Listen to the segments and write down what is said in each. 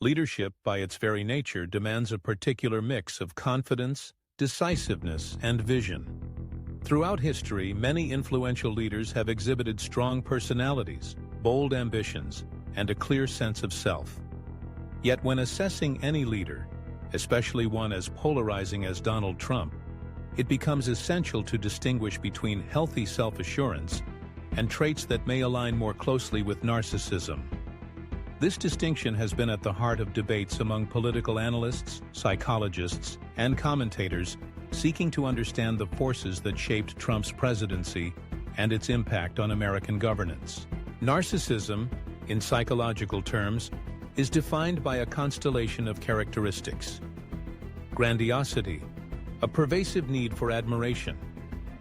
Leadership, by its very nature, demands a particular mix of confidence, decisiveness, and vision. Throughout history, many influential leaders have exhibited strong personalities, bold ambitions, and a clear sense of self. Yet when assessing any leader, especially one as polarizing as Donald Trump, it becomes essential to distinguish between healthy self-assurance and traits that may align more closely with narcissism. This distinction has been at the heart of debates among political analysts, psychologists, and commentators seeking to understand the forces that shaped Trump's presidency and its impact on American governance. Narcissism, in psychological terms, is defined by a constellation of characteristics. Grandiosity, a pervasive need for admiration,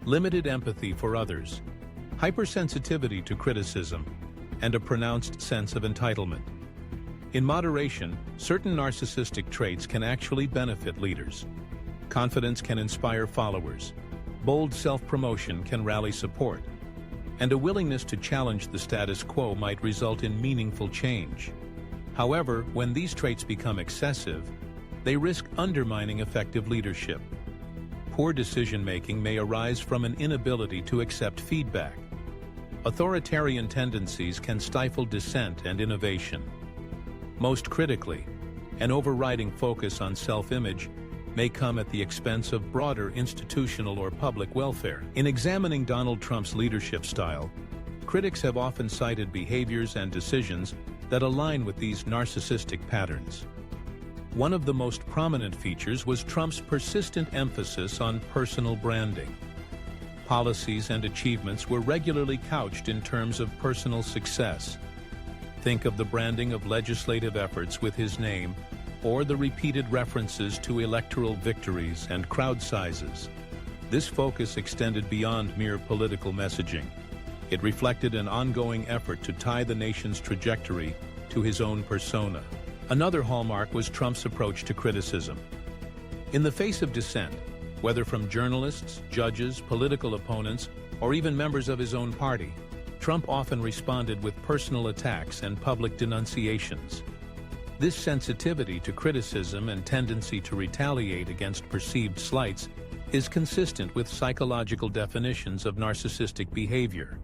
limited empathy for others, hypersensitivity to criticism, and a pronounced sense of entitlement. In moderation, certain narcissistic traits can actually benefit leaders. Confidence can inspire followers, bold self-promotion can rally support, and a willingness to challenge the status quo might result in meaningful change. However, when these traits become excessive, they risk undermining effective leadership. Poor decision-making may arise from an inability to accept feedback. Authoritarian tendencies can stifle dissent and innovation. Most critically, an overriding focus on self-image may come at the expense of broader institutional or public welfare. In examining Donald Trump's leadership style, critics have often cited behaviors and decisions that align with these narcissistic patterns. One of the most prominent features was Trump's persistent emphasis on personal branding. Policies and achievements were regularly couched in terms of personal success. Think of the branding of legislative efforts with his name, or the repeated references to electoral victories and crowd sizes. This focus extended beyond mere political messaging. It reflected an ongoing effort to tie the nation's trajectory to his own persona. Another hallmark was Trump's approach to criticism. In the face of dissent, whether from journalists, judges, political opponents, or even members of his own party, Trump often responded with personal attacks and public denunciations. This sensitivity to criticism and tendency to retaliate against perceived slights is consistent with psychological definitions of narcissistic behavior.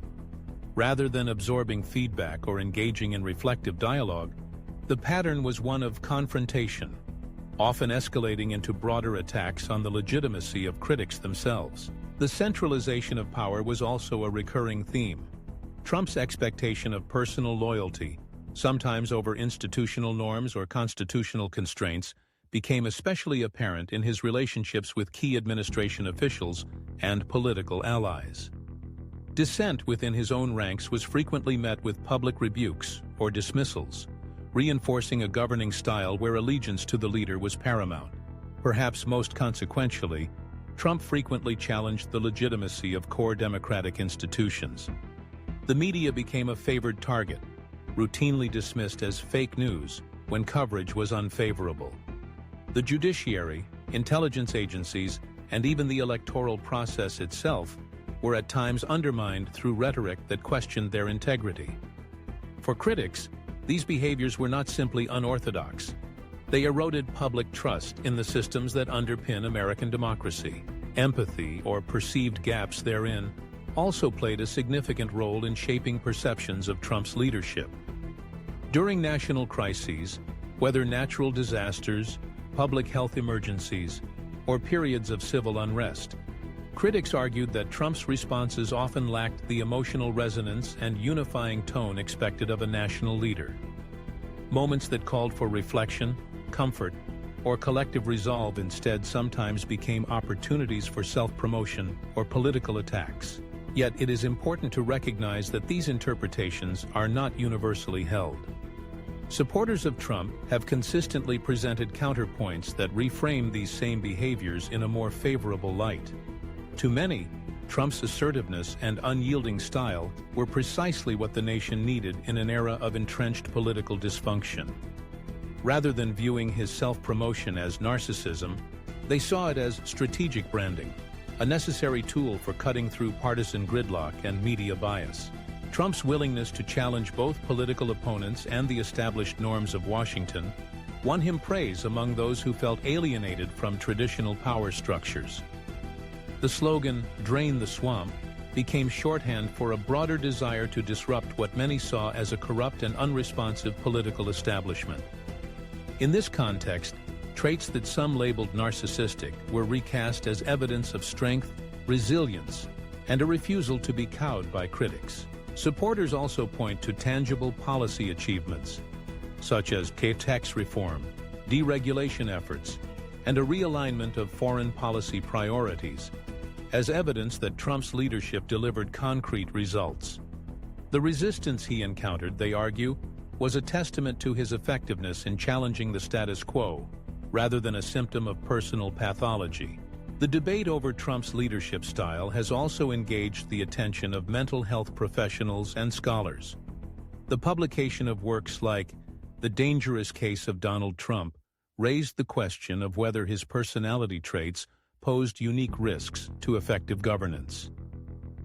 Rather than absorbing feedback or engaging in reflective dialogue, the pattern was one of confrontation, often escalating into broader attacks on the legitimacy of critics themselves. The centralization of power was also a recurring theme. Trump's expectation of personal loyalty, sometimes over institutional norms or constitutional constraints, became especially apparent in his relationships with key administration officials and political allies. Dissent within his own ranks was frequently met with public rebukes or dismissals, reinforcing a governing style where allegiance to the leader was paramount. Perhaps most consequentially, Trump frequently challenged the legitimacy of core democratic institutions. The media became a favored target, routinely dismissed as fake news when coverage was unfavorable. The judiciary, intelligence agencies, and even the electoral process itself were at times undermined through rhetoric that questioned their integrity. For critics, these behaviors were not simply unorthodox. They eroded public trust in the systems that underpin American democracy. Empathy, or perceived gaps therein, also played a significant role in shaping perceptions of Trump's leadership. During national crises, whether natural disasters, public health emergencies, or periods of civil unrest, critics argued that Trump's responses often lacked the emotional resonance and unifying tone expected of a national leader. Moments that called for reflection, comfort, or collective resolve instead sometimes became opportunities for self-promotion or political attacks. Yet it is important to recognize that these interpretations are not universally held. Supporters of Trump have consistently presented counterpoints that reframe these same behaviors in a more favorable light. To many, Trump's assertiveness and unyielding style were precisely what the nation needed in an era of entrenched political dysfunction. Rather than viewing his self-promotion as narcissism, they saw it as strategic branding, a necessary tool for cutting through partisan gridlock and media bias. Trump's willingness to challenge both political opponents and the established norms of Washington won him praise among those who felt alienated from traditional power structures. The slogan, "Drain the swamp," became shorthand for a broader desire to disrupt what many saw as a corrupt and unresponsive political establishment. In this context, traits that some labeled narcissistic were recast as evidence of strength, resilience, and a refusal to be cowed by critics. Supporters also point to tangible policy achievements, such as tax reform, deregulation efforts, and a realignment of foreign policy priorities, as evidence that Trump's leadership delivered concrete results. The resistance he encountered, they argue, was a testament to his effectiveness in challenging the status quo, rather than a symptom of personal pathology. The debate over Trump's leadership style has also engaged the attention of mental health professionals and scholars. The publication of works like The Dangerous Case of Donald Trump raised the question of whether his personality traits posed unique risks to effective governance.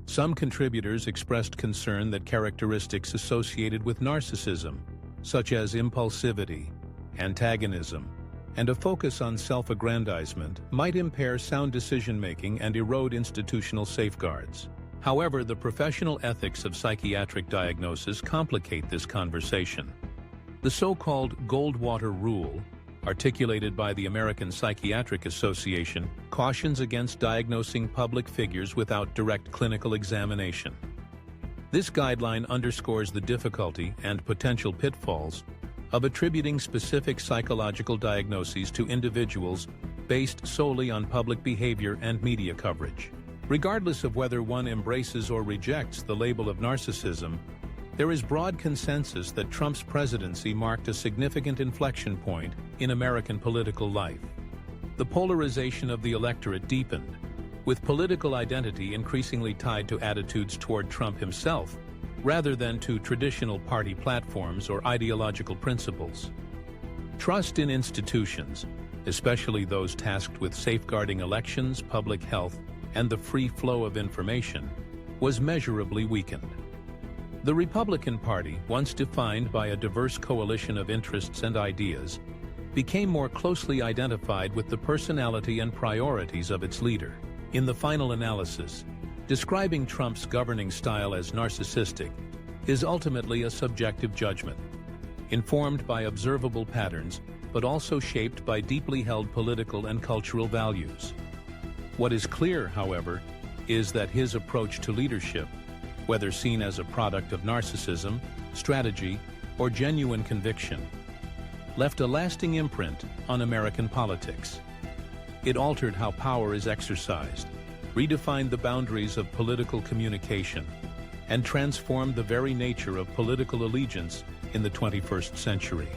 Some contributors expressed concern that characteristics associated with narcissism, such as impulsivity, antagonism, and a focus on self-aggrandizement, might impair sound decision-making and erode institutional safeguards. However, the professional ethics of psychiatric diagnosis complicate this conversation. The so-called Goldwater Rule, articulated by the American Psychiatric Association, cautions against diagnosing public figures without direct clinical examination. This guideline underscores the difficulty and potential pitfalls of attributing specific psychological diagnoses to individuals based solely on public behavior and media coverage. Regardless of whether one embraces or rejects the label of narcissism, there is broad consensus that Trump's presidency marked a significant inflection point in American political life. The polarization of the electorate deepened, with political identity increasingly tied to attitudes toward Trump himself, rather than to traditional party platforms or ideological principles. Trust in institutions, especially those tasked with safeguarding elections, public health, and the free flow of information, was measurably weakened. The Republican Party, once defined by a diverse coalition of interests and ideas, became more closely identified with the personality and priorities of its leader. In the final analysis, describing Trump's governing style as narcissistic is ultimately a subjective judgment, informed by observable patterns, but also shaped by deeply held political and cultural values. What is clear, however, is that his approach to leadership, whether seen as a product of narcissism, strategy, or genuine conviction, left a lasting imprint on American politics. It altered how power is exercised, redefined the boundaries of political communication, and transformed the very nature of political allegiance in the 21st century.